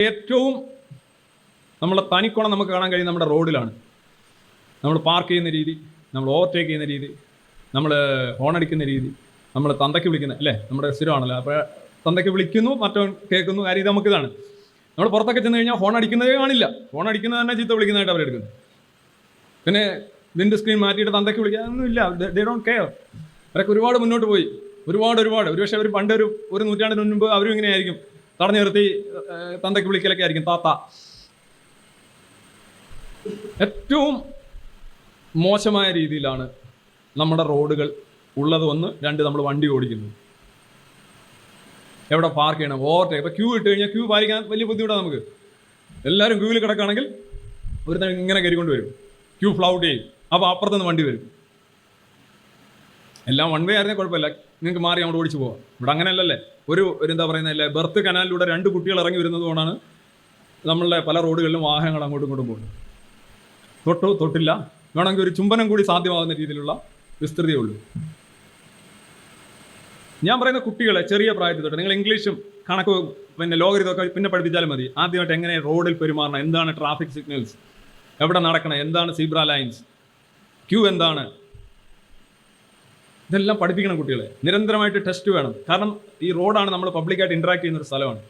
ഏറ്റവും നമ്മളെ തനിക്കോണം നമുക്ക് കാണാൻ കഴിയും നമ്മുടെ റോഡിലാണ്. നമ്മൾ പാർക്ക് ചെയ്യുന്ന രീതി, നമ്മൾ ഓവർടേക്ക് ചെയ്യുന്ന രീതി, നമ്മൾ ഹോണടിക്കുന്ന രീതി, നമ്മൾ തന്തയ്ക്ക് വിളിക്കുന്ന അല്ലേ, നമ്മുടെ സ്ഥിരമാണല്ലോ. അപ്പോൾ തന്തയ്ക്ക് വിളിക്കുന്നു, മറ്റവൻ കേൾക്കുന്നു, കാര്യം ഇത് നമുക്കിതാണ്. നമ്മൾ പുറത്തൊക്കെ ചെന്ന് കഴിഞ്ഞാൽ ഹോൺ അടിക്കുന്നതേ കാണില്ല, ഹോൺ അടിക്കുന്നത് തന്നെ ചീത്ത വിളിക്കുന്നതായിട്ട് അവരെടുക്കുന്നത്. പിന്നെ വിൻഡ് സ്ക്രീൻ മാറ്റിയിട്ട് തന്തയ്ക്ക് വിളിക്കുക ഒന്നുമില്ല, ദേ ഡോണ്ട് കെയർ. അവരൊക്കെ ഒരുപാട് മുന്നോട്ട് പോയി, ഒരുപാട്. ഒരുപക്ഷെ അവർ പണ്ട് ഒരു നൂറ്റാണ്ടിന് മുൻപ് അവരും ഇങ്ങനെ ആയിരിക്കും, തടഞ്ഞു നിർത്തി തന്തയ്ക്ക് വിളിക്കലൊക്കെ ആയിരിക്കും, താത്ത. ഏറ്റവും മോശമായ രീതിയിലാണ് നമ്മുടെ റോഡുകൾ ഉള്ളത്. ഒന്ന്, രണ്ട്, നമ്മൾ വണ്ടി ഓടിക്കുന്നു, എവിടെ പാർക്ക് ചെയ്യണം, ഓവർടേക്ക്. ഇപ്പോൾ ക്യൂ ഇട്ട് കഴിഞ്ഞാൽ ക്യൂ പാലിക്കാൻ വലിയ ബുദ്ധിമുട്ടാണ് നമുക്ക്. എല്ലാവരും ക്യൂവിൽ കിടക്കുകയാണെങ്കിൽ ഒരു ഇങ്ങനെ കയറിക്കൊണ്ട് വരും, ക്യൂ ഫ്ലൗട്ട് ചെയ്യും, അപ്പോൾ അപ്പുറത്തുനിന്ന് വണ്ടി വരും. എല്ലാം വൺ വേ ആയിരുന്നേ കുഴപ്പമില്ല, നിങ്ങൾക്ക് മാറി അങ്ങോട്ട് ഓടിച്ചു പോകാം. ഇവിടെ അങ്ങനെയല്ലല്ലേ. ഒരു എന്താ പറയുന്നതല്ലേ, ബെർത്ത് കനാലിലൂടെ 2 കുട്ടികൾ ഇറങ്ങി വരുന്നത് കൊണ്ടാണ് നമ്മളുടെ പല റോഡുകളിലും വാഹനങ്ങൾ അങ്ങോട്ടും ഇങ്ങോട്ടും പോകുന്നത്. തൊട്ടില്ല, വേണമെങ്കിൽ ഒരു ചുംബനം കൂടി സാധ്യമാകുന്ന രീതിയിലുള്ള വിസ്തൃതിയേ ഉള്ളൂ. ഞാൻ പറയുന്ന കുട്ടികളെ ചെറിയ പ്രായത്തിൽ തൊട്ട് നിങ്ങൾ ഇംഗ്ലീഷും കണക്ക് പിന്നെ ലോകരിതൊക്കെ പിന്നെ പഠിപ്പിച്ചാലും മതി. ആദ്യമായിട്ട് എങ്ങനെ റോഡിൽ പെരുമാറണം, എന്താണ് ട്രാഫിക് സിഗ്നൽസ്, എവിടെ നടക്കണം, എന്താണ് സീബ്ര ലൈൻസ്, ക്യൂ എന്താണ്, ഇതെല്ലാം പഠിപ്പിക്കണം കുട്ടികളെ. നിരന്തരമായിട്ട് ടെസ്റ്റ് വേണം. കാരണം ഈ റോഡാണ് നമ്മൾ പബ്ലിക്കായിട്ട് ഇൻട്രാക്ട് ചെയ്യുന്ന ഒരു സ്ഥലമാണ്.